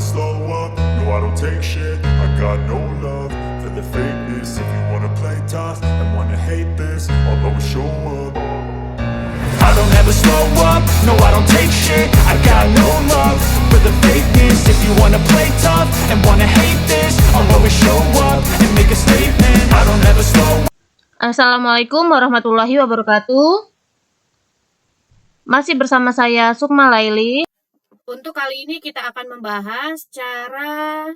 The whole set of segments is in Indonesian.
slow up, no I don't take shit. I got no love for the fakeness. If you wanna play tough and wanna hate this, I'll always show up. I don't ever slow up, no I don't take shit. I got no love for the fakeness. If you wanna play tough and wanna hate this, I'll always show up and make a statement. I don't ever slow up. Assalamualaikum warahmatullahi wabarakatuh. Masih bersama saya Sukma Laili. Untuk kali ini kita akan membahas cara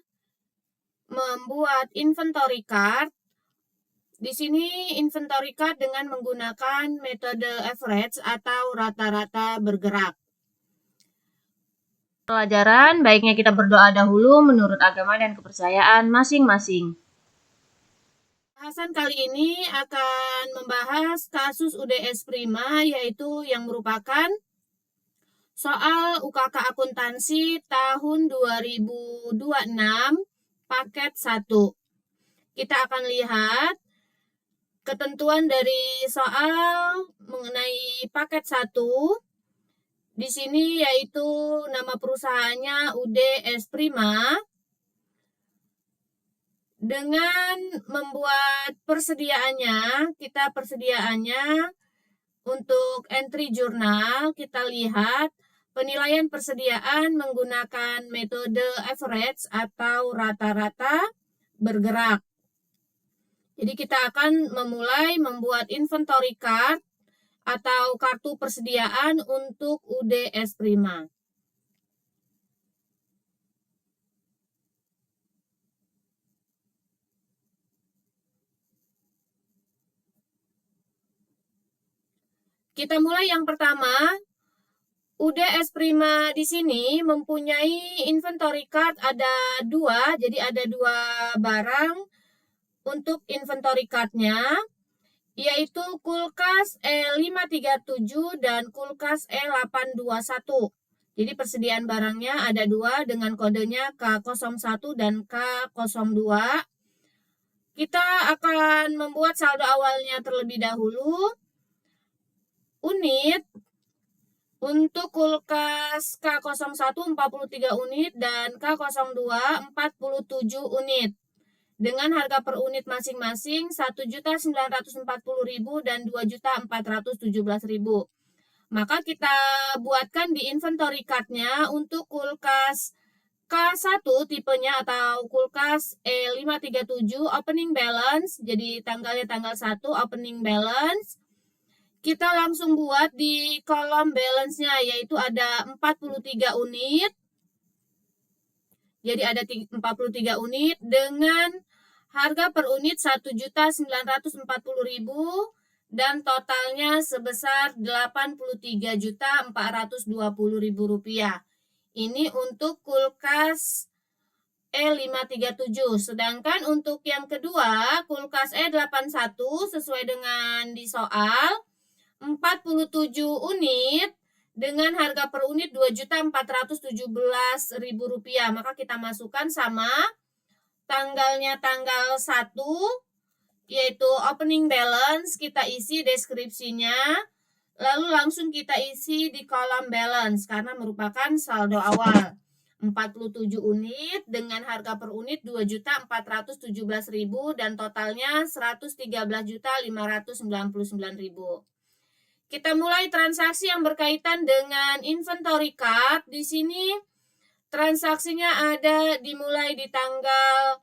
membuat inventory card. Di sini inventory card dengan menggunakan metode average atau rata-rata bergerak. Pelajaran baiknya kita berdoa dahulu menurut agama dan kepercayaan masing-masing. Bahasan kali ini akan membahas kasus UDS Prima, yaitu yang merupakan soal UKK Akuntansi tahun 2026 paket 1. Kita akan lihat ketentuan dari soal mengenai paket 1. Di sini yaitu nama perusahaannya UDS Prima. Dengan membuat persediaannya, untuk entry jurnal, kita lihat penilaian persediaan menggunakan metode average atau rata-rata bergerak. Jadi kita akan memulai membuat inventory card atau kartu persediaan untuk UDS Prima. Kita mulai yang pertama. UDS Prima di sini mempunyai inventory card ada 2, jadi ada 2 barang untuk inventory cardnya, yaitu kulkas E537 dan kulkas E821. Jadi persediaan barangnya ada 2 dengan kodenya K01 dan K02. Kita akan membuat saldo awalnya terlebih dahulu. Unit untuk kulkas K01 43 unit dan K02 47 unit. Dengan harga per unit masing-masing 1.940.000 dan 2.417.000. Maka kita buatkan di inventory card-nya untuk kulkas K1 tipenya atau kulkas E537 opening balance. Jadi tanggalnya tanggal 1 opening balance. Kita langsung buat di kolom balance-nya, yaitu ada 43 unit. Jadi ada 43 unit dengan harga per unit 1.940.000 dan totalnya sebesar Rp83.420.000. Ini untuk kulkas E537. Sedangkan untuk yang kedua, kulkas E81 sesuai dengan di soal 47 unit dengan harga per unit Rp2.417.000. Maka kita masukkan sama tanggalnya tanggal 1, yaitu opening balance, kita isi deskripsinya, lalu langsung kita isi di kolom balance karena merupakan saldo awal. 47 unit dengan harga per unit Rp2.417.000 dan totalnya Rp113.599.000. Kita mulai transaksi yang berkaitan dengan inventory card. Di sini transaksinya ada dimulai di tanggal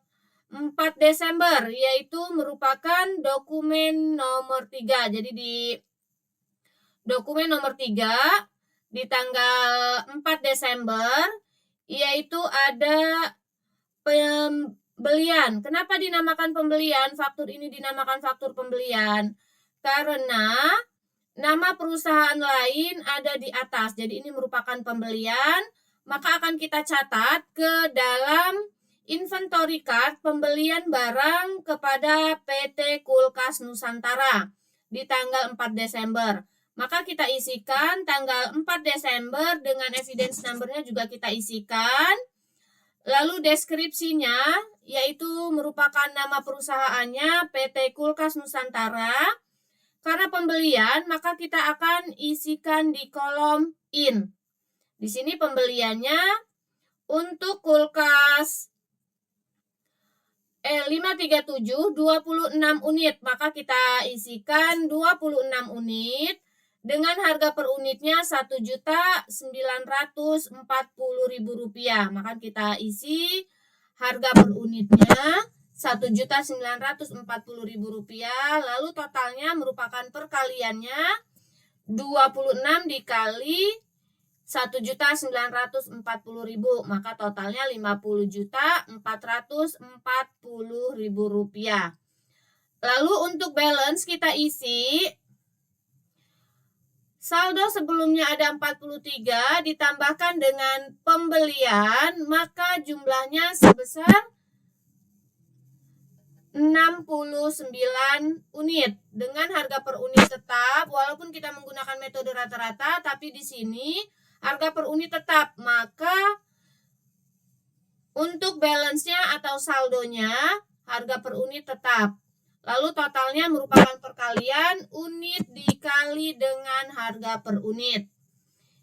4 Desember, yaitu merupakan dokumen nomor 3. Jadi di dokumen nomor 3 di tanggal 4 Desember, yaitu ada pembelian. Kenapa dinamakan pembelian? Faktur ini dinamakan faktur pembelian karena nama perusahaan lain ada di atas. Jadi ini merupakan pembelian, maka akan kita catat ke dalam inventory card pembelian barang kepada PT Kulkas Nusantara di tanggal 4 Desember. Maka kita isikan tanggal 4 Desember dengan evidence number-nya juga kita isikan. Lalu deskripsinya yaitu merupakan nama perusahaannya PT Kulkas Nusantara. Karena pembelian, maka kita akan isikan di kolom in. Di sini pembeliannya untuk kulkas kulkas 537 26 unit, maka kita isikan 26 unit dengan harga per unitnya Rp1.940.000. Maka kita isi harga per unitnya Rp1.940.000, lalu totalnya merupakan perkaliannya 26 dikali Rp1.940.000, maka totalnya Rp50.440.000. Lalu untuk balance kita isi saldo sebelumnya ada 43 ditambahkan dengan pembelian, maka jumlahnya sebesar 69 unit dengan harga per unit tetap, walaupun kita menggunakan metode rata-rata, tapi di sini harga per unit tetap, maka untuk balance-nya atau saldonya harga per unit tetap. Lalu totalnya merupakan perkalian unit dikali dengan harga per unit.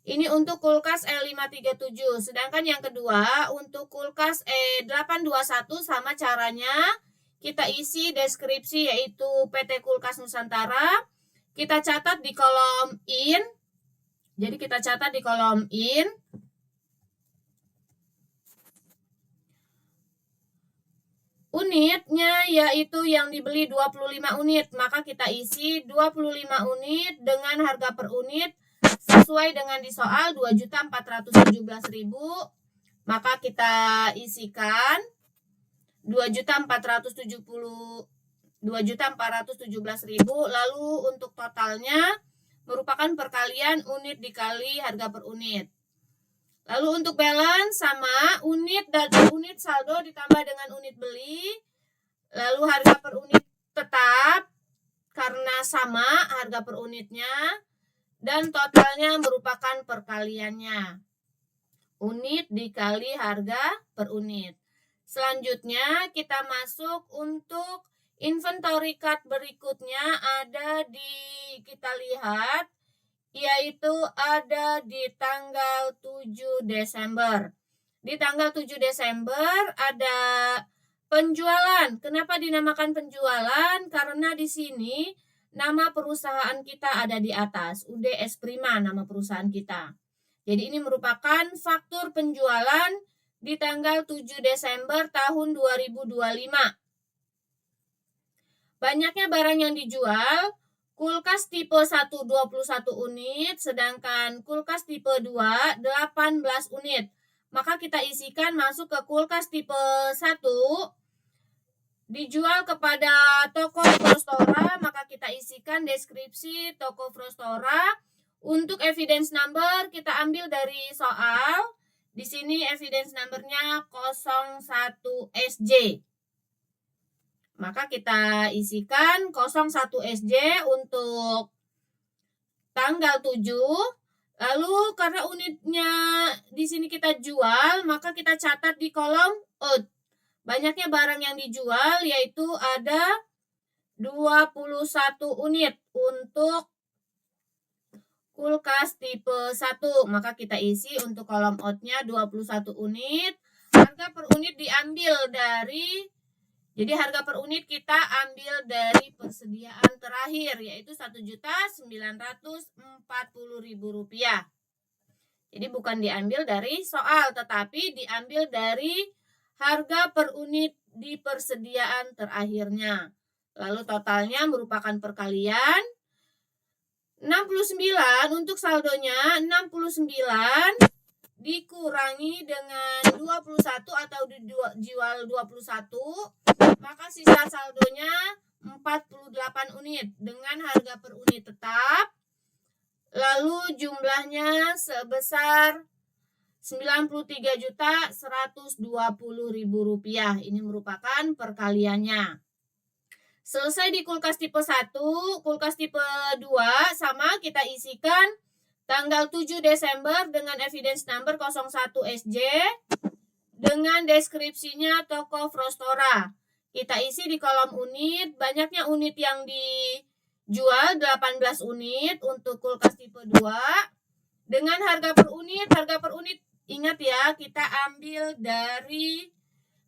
Ini untuk kulkas E537. Sedangkan yang kedua untuk kulkas E821 sama caranya. Kita isi deskripsi yaitu PT Kulkas Nusantara. Kita catat di kolom in. Jadi kita catat di kolom in. Unitnya yaitu yang dibeli 25 unit, maka kita isi 25 unit dengan harga per unit sesuai dengan di soal 2.417.000. Maka kita isikan 2.417.000, lalu untuk totalnya merupakan perkalian unit dikali harga per unit. Lalu untuk balance sama unit dan unit saldo ditambah dengan unit beli, lalu harga per unit tetap karena sama harga per unitnya, dan totalnya merupakan perkaliannya unit dikali harga per unit. Selanjutnya kita masuk untuk inventory card berikutnya ada di, kita lihat, yaitu ada di tanggal 7 Desember. Di tanggal 7 Desember ada penjualan. Kenapa dinamakan penjualan? Karena di sini nama perusahaan kita ada di atas, UDS Prima nama perusahaan kita. Jadi ini merupakan faktur penjualan di tanggal 7 Desember tahun 2025. Banyaknya barang yang dijual, kulkas tipe 1 21 unit, sedangkan kulkas tipe 2 18 unit. Maka kita isikan masuk ke kulkas tipe 1 dijual kepada toko Frostora, maka kita isikan deskripsi toko Frostora. Untuk evidence number kita ambil dari soal. Di sini evidence numbernya 01 SJ. Maka kita isikan 01 SJ untuk tanggal 7. Lalu karena unitnya di sini kita jual, maka kita catat di kolom out. Banyaknya barang yang dijual yaitu ada 21 unit untuk kulkas tipe 1. Maka kita isi untuk kolom out-nya 21 unit. Harga per unit diambil dari, jadi harga per unit kita ambil dari persediaan terakhir yaitu Rp1.940.000. Jadi bukan diambil dari soal, tetapi diambil dari harga per unit di persediaan terakhirnya. Lalu totalnya merupakan perkalian 69, untuk saldonya 69 dikurangi dengan 21 atau dijual 21, maka sisa saldonya 48 unit dengan harga per unit tetap. Lalu jumlahnya sebesar Rp93.120.000. Ini merupakan perkaliannya. Selesai di kulkas tipe 1, kulkas tipe 2 sama kita isikan tanggal 7 Desember dengan evidence number 01 SJ dengan deskripsinya toko Frostora. Kita isi di kolom unit, banyaknya unit yang dijual 18 unit untuk kulkas tipe 2. Dengan harga per unit ingat ya, kita ambil dari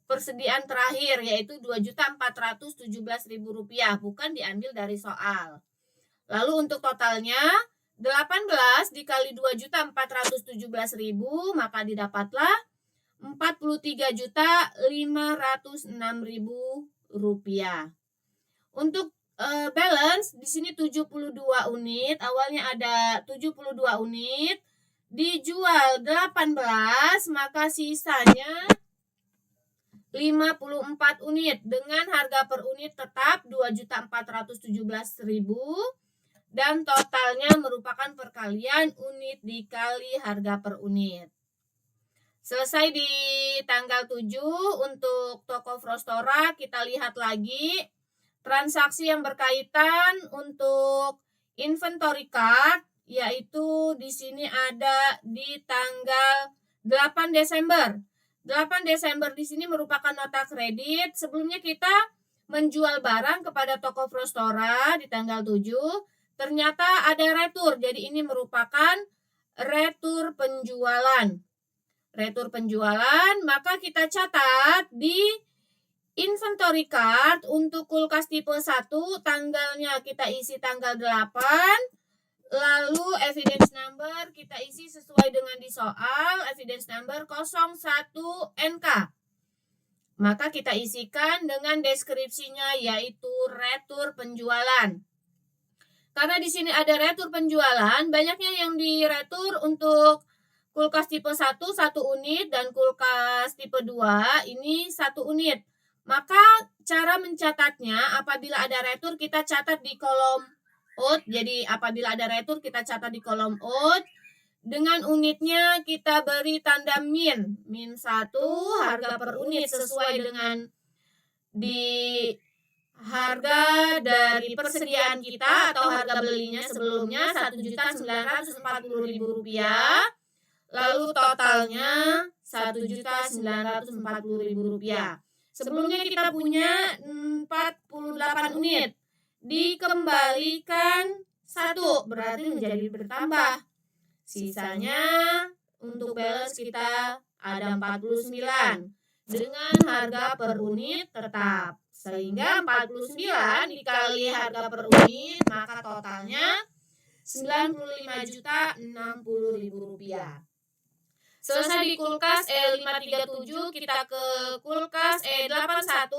persediaan terakhir, yaitu Rp2.417.000, bukan diambil dari soal. Lalu untuk totalnya 18 dikali 2.417.000, maka didapatlah Rp43.506.000. Untuk balance di sini 72 unit, awalnya ada 72 unit, dijual 18, maka sisanya 54 unit dengan harga per unit tetap Rp2.417.000 dan totalnya merupakan perkalian unit dikali harga per unit. Selesai di tanggal 7 untuk toko Frostora, kita lihat lagi transaksi yang berkaitan untuk inventory card, yaitu di sini ada di tanggal 8 Desember. 8 Desember di sini merupakan nota kredit. Sebelumnya kita menjual barang kepada toko Frostora di tanggal 7, ternyata ada retur. Jadi ini merupakan retur penjualan. Retur penjualan, maka kita catat di inventory card untuk kulkas tipe 1, tanggalnya kita isi tanggal 8, lalu evidence number kita isi sesuai dengan di soal, evidence number 01NK. Maka kita isikan dengan deskripsinya, yaitu retur penjualan. Karena di sini ada retur penjualan, banyaknya yang diretur untuk kulkas tipe 1 1 unit dan kulkas tipe 2 ini 1 unit. Maka cara mencatatnya, apabila ada retur kita catat di kolom out. Jadi apabila ada retur kita catat di kolom out. Dengan unitnya kita beri tanda min 1, harga per unit sesuai dengan di harga dari persediaan kita atau harga belinya sebelumnya Rp1.940.000, lalu totalnya Rp1.940.000. Sebelumnya kita punya 48 unit, dikembalikan 1, berarti menjadi bertambah. Sisanya untuk balance kita ada 49 dengan harga per unit tetap. Sehingga 49 dikali harga per unit, maka totalnya Rp95.060.000. Selesai di kulkas E537, kita ke kulkas E81.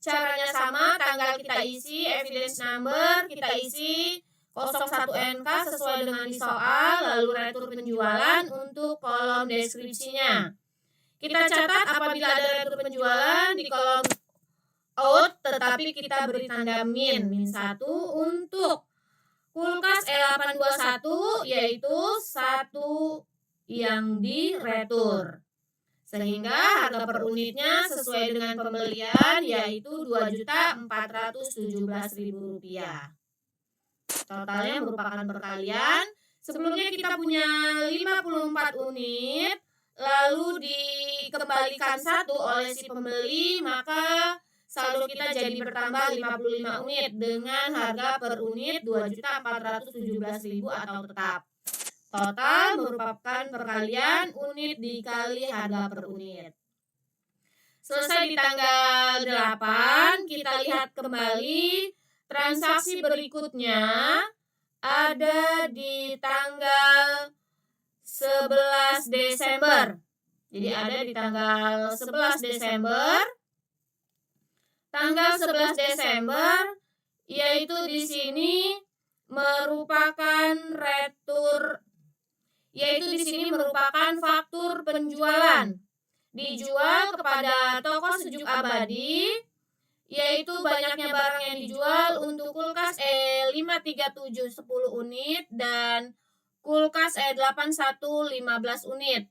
Caranya sama, tanggal kita isi, evidence number kita isi 01NK sesuai dengan di soal, lalu retur penjualan untuk kolom deskripsinya. Kita catat apabila ada retur penjualan di kolom out, tetapi kita beri tanda min 1 untuk kulkas E821, yaitu 1 yang diretur. Sehingga harga per unitnya sesuai dengan pembelian, yaitu Rp2.417.000. Totalnya merupakan perkalian. Sebelumnya kita punya 54 unit, lalu dikembalikan 1 oleh si pembeli, maka saldo kita jadi bertambah 55 unit dengan harga per unit Rp2.417.000 atau tetap. Total merupakan perkalian unit dikali harga per unit. Selesai di tanggal 8, kita lihat kembali transaksi berikutnya ada di tanggal 11 Desember. Jadi ada di tanggal 11 Desember. Tanggal 11 Desember yaitu di sini merupakan retur, yaitu di sini merupakan faktur penjualan dijual kepada toko Sejuk Abadi, yaitu banyaknya barang yang dijual untuk kulkas E537 10 unit dan kulkas E81 15 unit.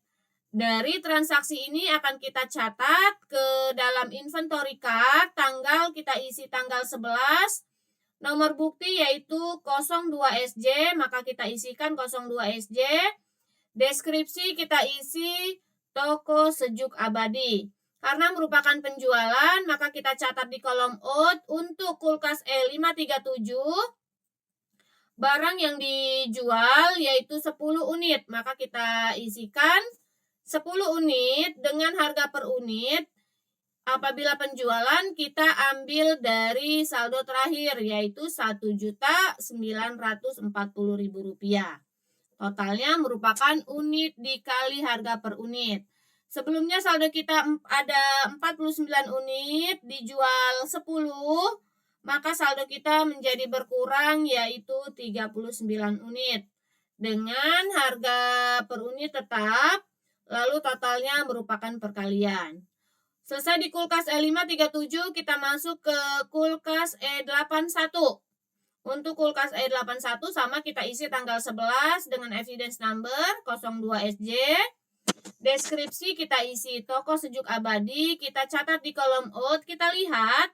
Dari transaksi ini akan kita catat ke dalam inventory card, tanggal kita isi tanggal 11, nomor bukti yaitu 02SJ, maka kita isikan 02SJ. Deskripsi kita isi toko Sejuk Abadi. Karena merupakan penjualan, maka kita catat di kolom out untuk kulkas E537. Barang yang dijual yaitu 10 unit, maka kita isikan 10 unit dengan harga per unit Apabila penjualan kita ambil dari saldo terakhir yaitu Rp1.940.000. Totalnya merupakan unit dikali harga per unit. Sebelumnya saldo kita ada 49 unit, dijual 10, maka saldo kita menjadi berkurang yaitu 39 unit. Dengan harga per unit tetap, lalu totalnya merupakan perkalian. Selesai di kulkas E537, kita masuk ke kulkas E81. Untuk kulkas E81 sama kita isi tanggal 11 dengan evidence number 02SJ. Deskripsi kita isi toko sejuk abadi, kita catat di kolom out. Kita lihat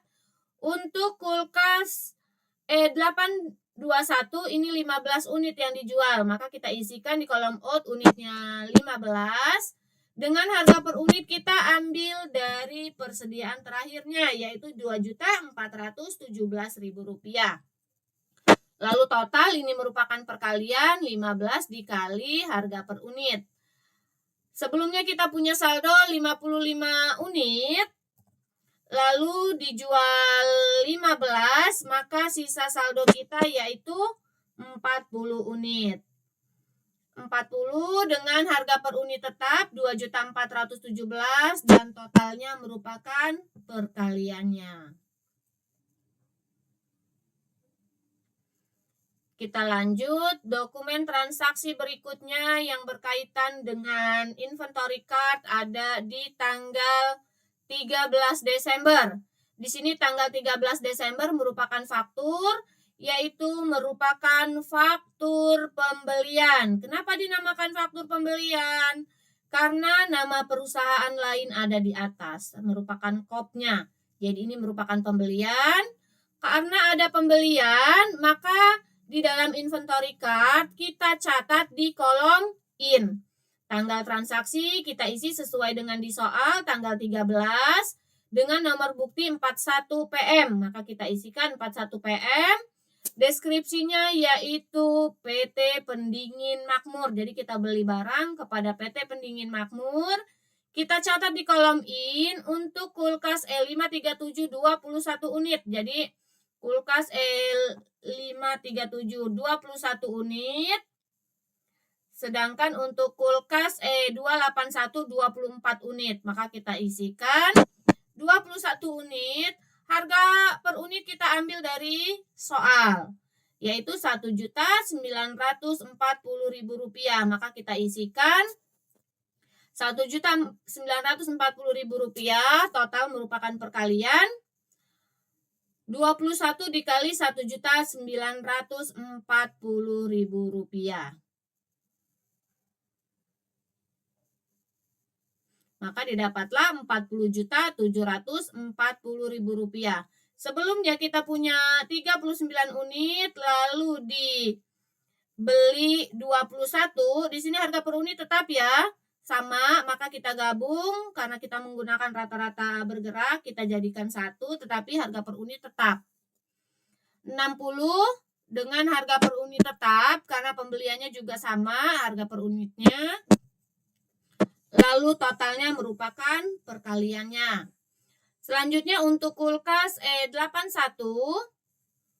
untuk kulkas E821 ini 15 unit yang dijual, maka kita isikan di kolom out unitnya 15. Dengan harga per unit kita ambil dari persediaan terakhirnya yaitu Rp2.417.000. Lalu total ini merupakan perkalian 15 dikali harga per unit. Sebelumnya kita punya saldo 55 unit, lalu dijual 15, maka sisa saldo kita yaitu 40 unit. 40 dengan harga per unit tetap Rp2.417 dan totalnya merupakan perkaliannya. Kita lanjut, dokumen transaksi berikutnya yang berkaitan dengan inventory card ada di tanggal 13 Desember. Di sini tanggal 13 Desember merupakan faktur, yaitu merupakan faktur pembelian. Kenapa dinamakan faktur pembelian? Karena nama perusahaan lain ada di atas, merupakan kopnya. Jadi ini merupakan pembelian. Karena ada pembelian, maka di dalam inventory card kita catat di kolom in. Tanggal transaksi kita isi sesuai dengan di soal tanggal 13 dengan nomor bukti 41 PM. Maka kita isikan 41 PM. Deskripsinya yaitu PT Pendingin Makmur. Jadi kita beli barang kepada PT Pendingin Makmur. Kita catat di kolom in untuk kulkas E537 21 unit. Jadi kulkas E537 21 unit. Sedangkan untuk kulkas E281 24 unit. Maka kita isikan 21 unit. Harga per unit kita ambil dari soal, yaitu Rp1.940.000. Maka kita isikan Rp1.940.000, total merupakan perkalian 21 dikali Rp1.940.000. Maka didapatlah Rp40.740.000. Sebelumnya kita punya 39 unit, lalu dibeli 21. Di sini harga per unit tetap ya, sama, maka kita gabung karena kita menggunakan rata-rata bergerak, kita jadikan satu, tetapi harga per unit tetap 60 dengan harga per unit tetap karena pembeliannya juga sama harga per unitnya. Lalu totalnya merupakan perkaliannya. Selanjutnya untuk kulkas E81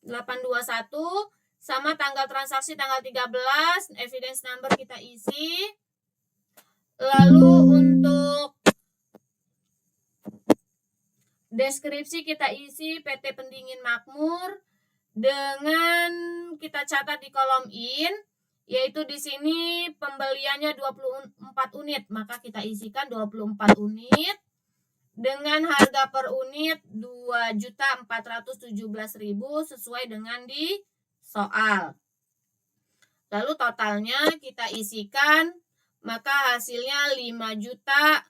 821 sama tanggal transaksi tanggal 13, evidence number kita isi. Lalu untuk deskripsi kita isi PT Pendingin Makmur dengan kita catat di kolom in, yaitu di sini pembeliannya 24 unit, maka kita isikan 24 unit dengan harga per unit Rp2.417.000 sesuai dengan di soal. Lalu totalnya kita isikan, maka hasilnya 5 juta,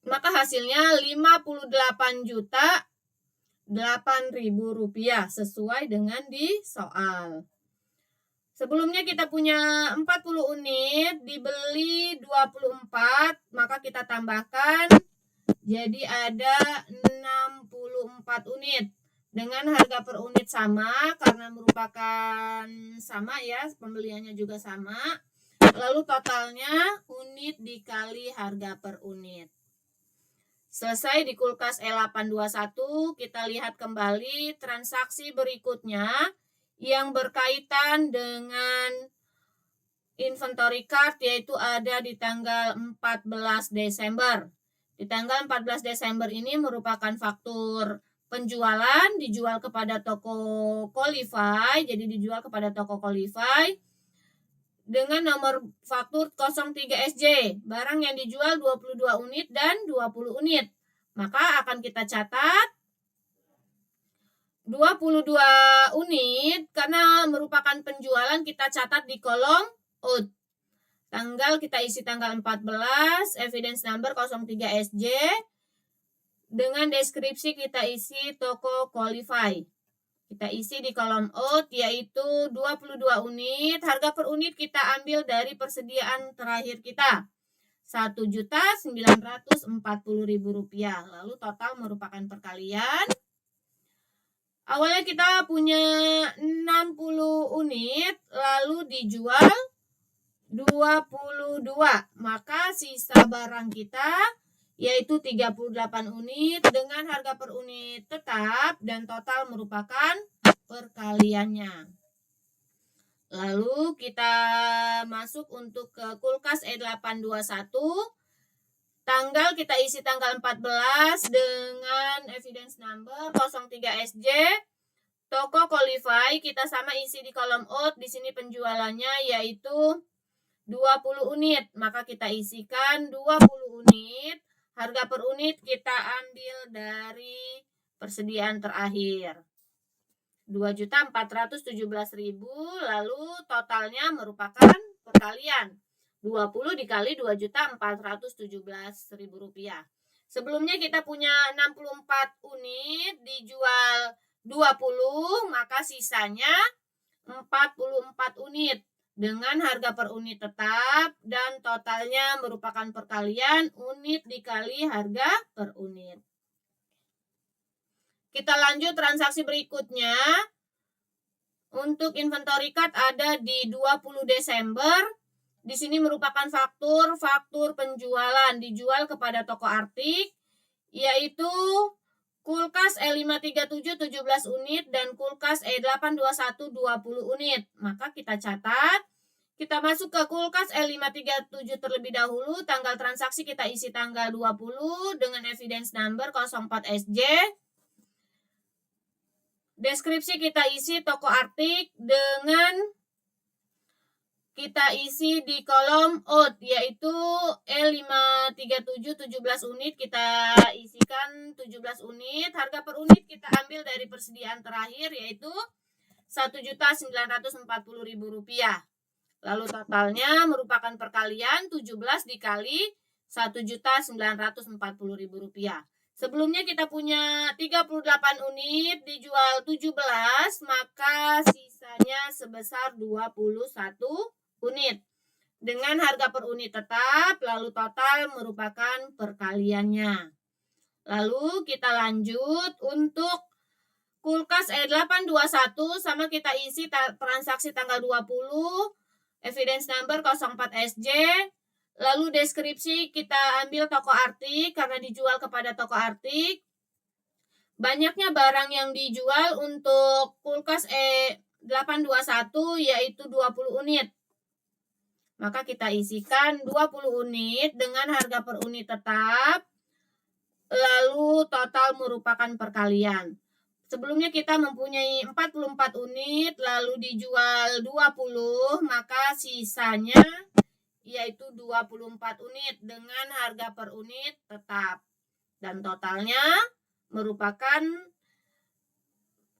maka hasilnya Rp58.008.000 sesuai dengan di soal. Sebelumnya kita punya 40 unit, dibeli 24, maka kita tambahkan jadi ada 64 unit. Dengan harga per unit sama karena merupakan sama ya, pembeliannya juga sama. Lalu totalnya unit dikali harga per unit. Selesai di kulkas E821, kita lihat kembali transaksi berikutnya yang berkaitan dengan inventory card, yaitu ada di tanggal 14 Desember. Di tanggal 14 Desember ini merupakan faktur penjualan, dijual kepada toko Qualify, jadi dijual kepada toko Qualify dengan nomor faktur 03SJ. Barang yang dijual 22 unit dan 20 unit. Maka akan kita catat 22 unit karena merupakan penjualan, kita catat di kolom out. Tanggal kita isi tanggal 14, evidence number 03SJ. Dengan deskripsi kita isi toko Qualify. Kita isi di kolom out, yaitu 22 unit. Harga per unit kita ambil dari persediaan terakhir kita, Rp1.940.000. Lalu total merupakan perkalian. Awalnya kita punya 60 unit, lalu dijual 22. Maka sisa barang kita yaitu 38 unit dengan harga per unit tetap dan total merupakan perkaliannya. Lalu kita masuk untuk ke kulkas E821. Tanggal kita isi tanggal 14 dengan evidence number 03SJ. Toko Qualify kita sama isi di kolom out. Di sini penjualannya yaitu 20 unit. Maka kita isikan 20 unit. Harga per unit kita ambil dari persediaan terakhir, Rp2.417.000, lalu totalnya merupakan perkalian 20 dikali Rp2.417.000. Sebelumnya kita punya 64 unit, dijual 20, maka sisanya 44 unit dengan harga per unit tetap dan totalnya merupakan perkalian unit dikali harga per unit. Kita lanjut transaksi berikutnya. Untuk inventory card ada di 20 Desember. Di sini merupakan faktur penjualan, dijual kepada toko Artik, yaitu kulkas E537 17 unit dan kulkas E821 20 unit. Maka kita catat, kita masuk ke kulkas E537 terlebih dahulu. Tanggal transaksi kita isi tanggal 20 dengan evidence number 04SJ. Deskripsi kita isi toko Artik dengan kita isi di kolom out, yaitu E537 17 unit, kita isikan 17 unit. Harga per unit kita ambil dari persediaan terakhir, yaitu Rp1.940.000. Lalu totalnya merupakan perkalian 17 dikali Rp1.940.000. Sebelumnya kita punya 38 unit, dijual 17, maka sisanya sebesar 21 unit dengan harga per unit tetap, lalu total merupakan perkaliannya. Lalu kita lanjut untuk kulkas E821, sama kita isi transaksi tanggal 20, evidence number 04SJ. Lalu deskripsi kita ambil toko Artik karena dijual kepada toko Artik. Banyaknya barang yang dijual untuk kulkas E821 yaitu 20 unit. Maka kita isikan 20 unit dengan harga per unit tetap, lalu total merupakan perkalian. Sebelumnya kita mempunyai 44 unit, lalu dijual 20, maka sisanya yaitu 24 unit dengan harga per unit tetap. Dan totalnya merupakan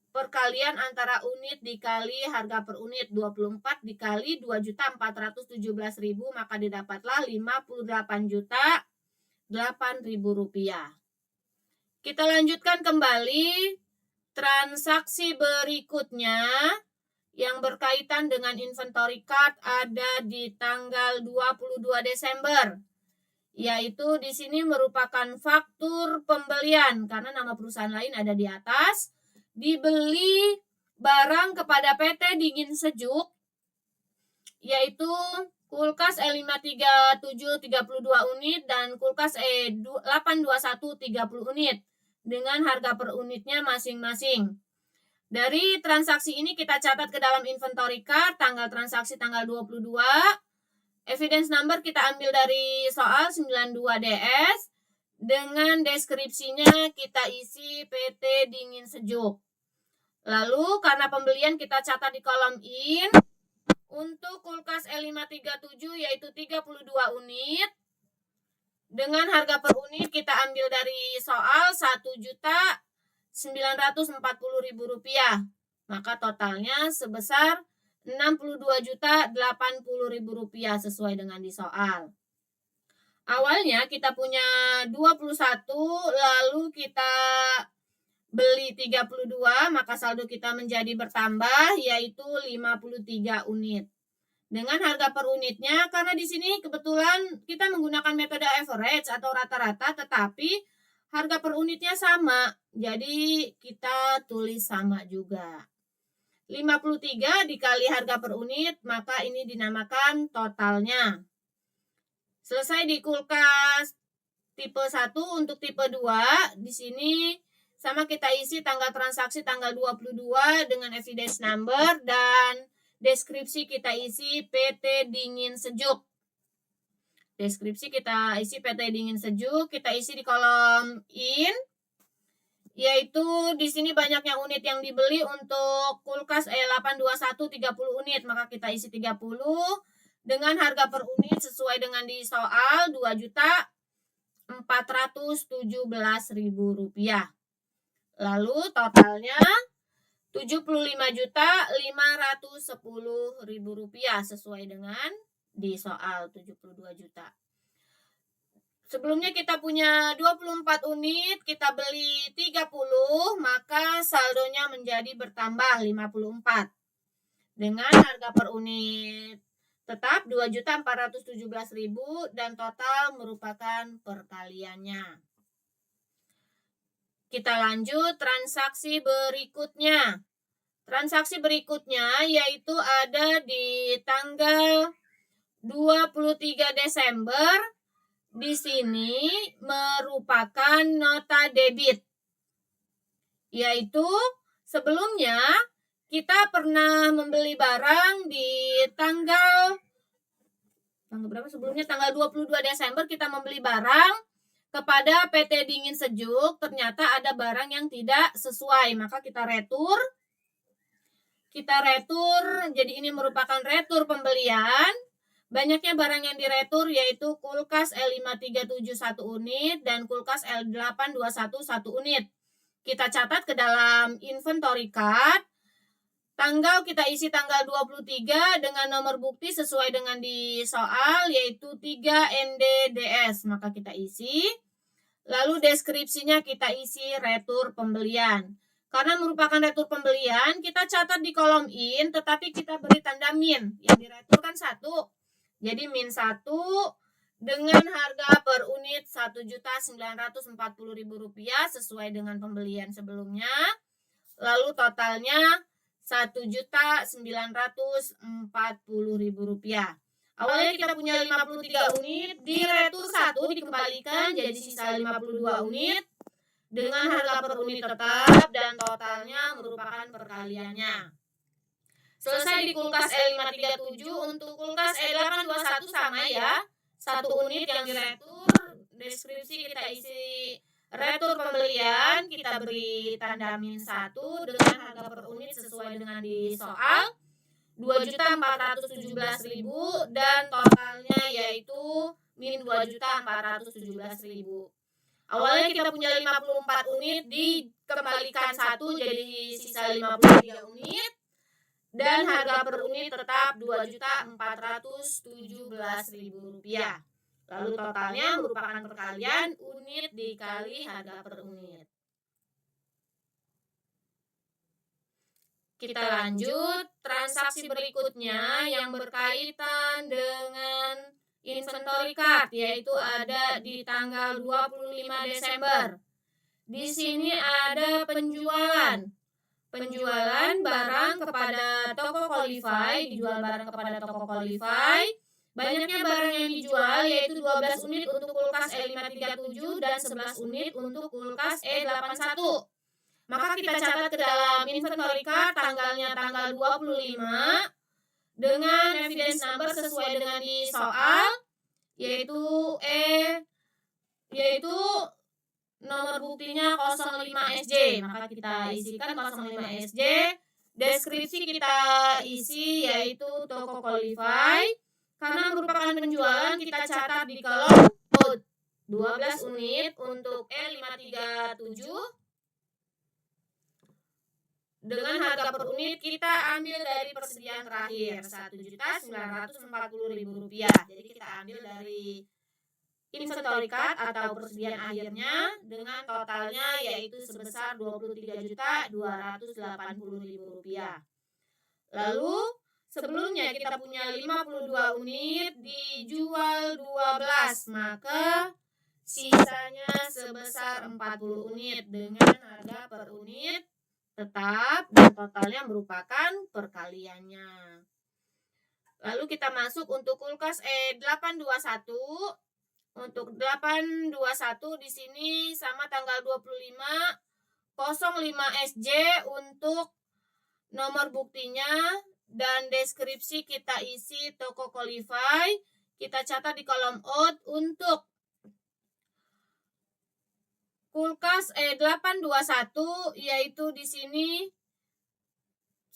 perkalian antara unit dikali harga per unit, 24 dikali Rp2.417.000, maka didapatlah Rp58.008. Kita lanjutkan kembali transaksi berikutnya yang berkaitan dengan inventory card ada di tanggal 22 Desember. Yaitu di sini merupakan faktur pembelian karena nama perusahaan lain ada di atas. Dibeli barang kepada PT Dingin Sejuk yaitu kulkas E537 32 unit, dan kulkas E821 30 unit dengan harga per unitnya masing-masing. Dari transaksi ini kita catat ke dalam inventory card, tanggal transaksi tanggal 22. Evidence number kita ambil dari soal 92 DS. Dengan deskripsinya kita isi PT Dingin Sejuk. Lalu karena pembelian kita catat di kolom in. Untuk kulkas E537 yaitu 32 unit. Dengan harga per unit kita ambil dari soal Rp1.940.000. Maka totalnya sebesar Rp62.080.000 sesuai dengan di soal. Awalnya kita punya 21, lalu kita beli 32, maka saldo kita menjadi bertambah yaitu 53 unit. Dengan harga per unitnya, karena di sini kebetulan kita menggunakan metode average atau rata-rata, tetapi harga per unitnya sama. Jadi kita tulis sama juga. 53 dikali harga per unit, maka ini dinamakan totalnya. Selesai di kulkas tipe 1. Untuk tipe 2, di sini sama kita isi tanggal transaksi tanggal 22 dengan evidence number, dan deskripsi kita isi PT Dingin Sejuk. Deskripsi kita isi PT Dingin Sejuk, kita isi di kolom in, yaitu di sini banyaknya unit yang dibeli. Untuk kulkas E821 30 unit, maka kita isi 30 dengan harga per unit sesuai dengan di soal Rp2.417.000. Lalu totalnya Rp75.510.000 sesuai dengan di soal 72 juta. Sebelumnya kita punya 24 unit, kita beli 30, maka saldonya menjadi bertambah 54. Dengan harga per unit tetap Rp2.417.000 dan total merupakan perkaliannya. Kita lanjut transaksi berikutnya. Transaksi berikutnya yaitu ada di tanggal 23 Desember. Di sini merupakan nota debit. Yaitu sebelumnya kita pernah membeli barang di tanggal berapa? Sebelumnya tanggal 22 Desember kita membeli barang kepada PT Dingin Sejuk. Ternyata ada barang yang tidak sesuai, maka kita retur. Jadi ini merupakan retur pembelian. Banyaknya barang yang diretur yaitu kulkas L537 1 unit dan kulkas L821 1 unit. Kita catat ke dalam inventory card. Tanggal kita isi tanggal 23 dengan nomor bukti sesuai dengan di soal yaitu 3NDDS. Maka kita isi. Lalu deskripsinya kita isi retur pembelian. Karena merupakan retur pembelian, kita catat di kolom in, tetapi kita beri tanda min. Yang diretur kan 1. Jadi min 1 dengan harga per unit Rp1.940.000 sesuai dengan pembelian sebelumnya. Lalu totalnya Rp1.940.000. Awalnya kita punya 53 unit, di retur 1 dikembalikan jadi sisa 52 unit dengan harga per unit tetap dan totalnya merupakan perkaliannya. Selesai di kulkas E537. Untuk kulkas E821 sama ya, 1 unit yang diretur. Deskripsi kita isi retur pembelian, kita beri tanda min 1 dengan harga per unit sesuai dengan di soal Rp2.417.000 dan totalnya yaitu min Rp2.417.000. Awalnya kita punya 54 unit, dikembalikan 1 jadi sisa 53 unit dan harga per unit tetap Rp2.417.000. Lalu totalnya merupakan perkalian unit dikali harga per unit. Kita lanjut transaksi berikutnya yang berkaitan dengan inventory card, yaitu ada di tanggal 25 Desember. Di sini ada penjualan barang kepada toko Qualify, dijual barang kepada toko Qualify Banyaknya barang yang dijual yaitu 12 unit untuk kulkas E537 dan 11 unit untuk kulkas E81. Maka kita catat ke dalam inventory card tanggalnya tanggal 25 dengan evidence number sesuai dengan di soal, yaitu nomor buktinya 05SJ. Maka kita isikan 05SJ. Deskripsi kita isi yaitu toko qualify. Karena merupakan penjualan, kita catat di kolom out 12 unit untuk E537 dengan harga per unit kita ambil dari persediaan terakhir Rp1.940.000. Jadi kita ambil dari inventory card atau persediaan akhirnya dengan totalnya yaitu sebesar Rp23.280.000. Lalu sebelumnya kita punya 52 unit dijual 12, maka sisanya sebesar 40 unit dengan harga per unit tetap dan totalnya merupakan perkaliannya. Lalu kita masuk untuk kulkas E821. Untuk 821 di sini sama tanggal 25 05SJ untuk nomor buktinya dan deskripsi kita isi toko qualify. Kita catat di kolom out untuk kulkas E821 yaitu di sini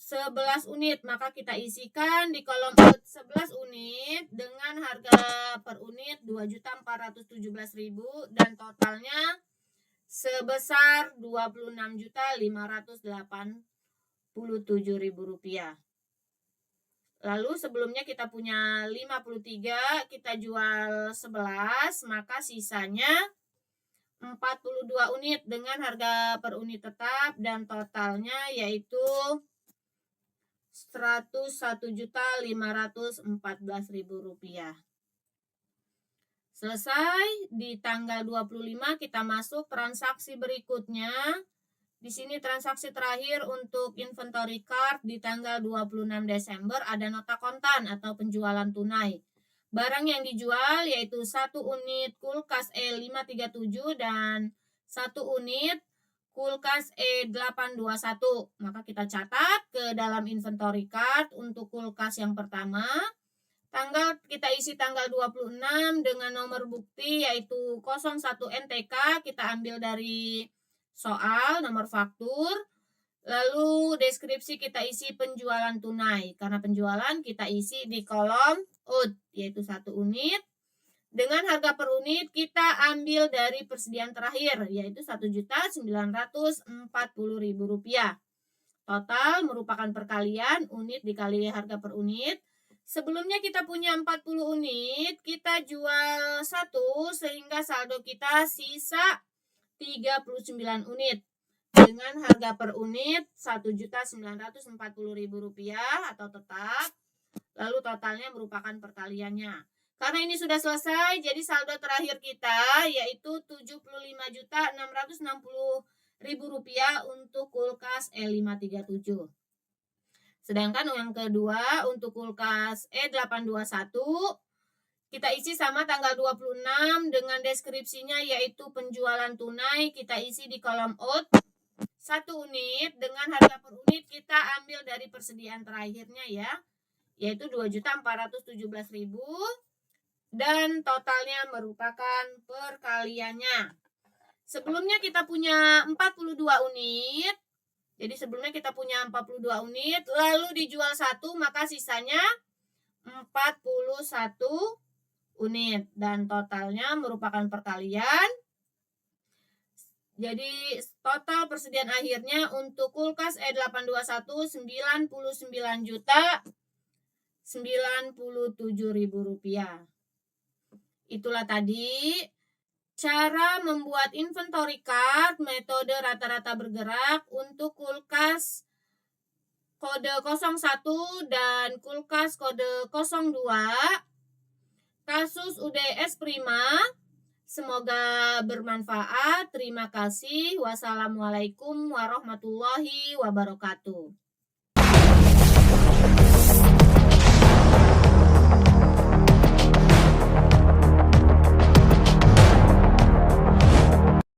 11 unit, maka kita isikan di kolom out 11 unit dengan harga per unit Rp2.417.000 dan totalnya sebesar Rp26.587.000. Lalu sebelumnya kita punya 53, kita jual 11, maka sisanya 42 unit dengan harga per unit tetap dan totalnya yaitu Rp101.514.000. Selesai di tanggal 25 kita masuk transaksi berikutnya. Di sini transaksi terakhir untuk inventory card di tanggal 26 Desember ada nota kontan atau penjualan tunai. Barang yang dijual yaitu 1 unit kulkas E537 dan 1 unit kulkas E821. Maka kita catat ke dalam inventory card untuk kulkas yang pertama. Tanggal kita isi tanggal 26 dengan nomor bukti yaitu 01NTK. Kita ambil dari soal nomor faktur. Lalu deskripsi kita isi penjualan tunai. Karena penjualan kita isi di kolom out yaitu 1 unit. Dengan harga per unit kita ambil dari persediaan terakhir yaitu Rp1.940.000. Total merupakan perkalian unit dikali harga per unit. Sebelumnya kita punya 40 unit, kita jual 1 sehingga saldo kita sisa 39 unit. Dengan harga per unit Rp1.940.000 atau tetap. Lalu totalnya merupakan perkaliannya. Karena ini sudah selesai, jadi saldo terakhir kita yaitu Rp75.660.000 untuk kulkas E537. Sedangkan yang kedua untuk kulkas E821 kita isi sama tanggal 26 dengan deskripsinya yaitu penjualan tunai. Kita isi di kolom out 1 unit dengan harga per unit kita ambil dari persediaan terakhirnya ya, yaitu Rp2.417.000 dan totalnya merupakan perkaliannya. Sebelumnya kita punya 42 unit. Jadi sebelumnya kita punya 42 unit, lalu dijual 1, maka sisanya 41 unit dan totalnya merupakan perkalian. Jadi total persediaan akhirnya untuk kulkas E821 Rp99.097.000. Itulah tadi cara membuat inventory card metode rata-rata bergerak untuk kulkas kode 01 dan kulkas kode 02 kasus UDS Prima. Semoga bermanfaat. Terima kasih. Wassalamualaikum warahmatullahi wabarakatuh.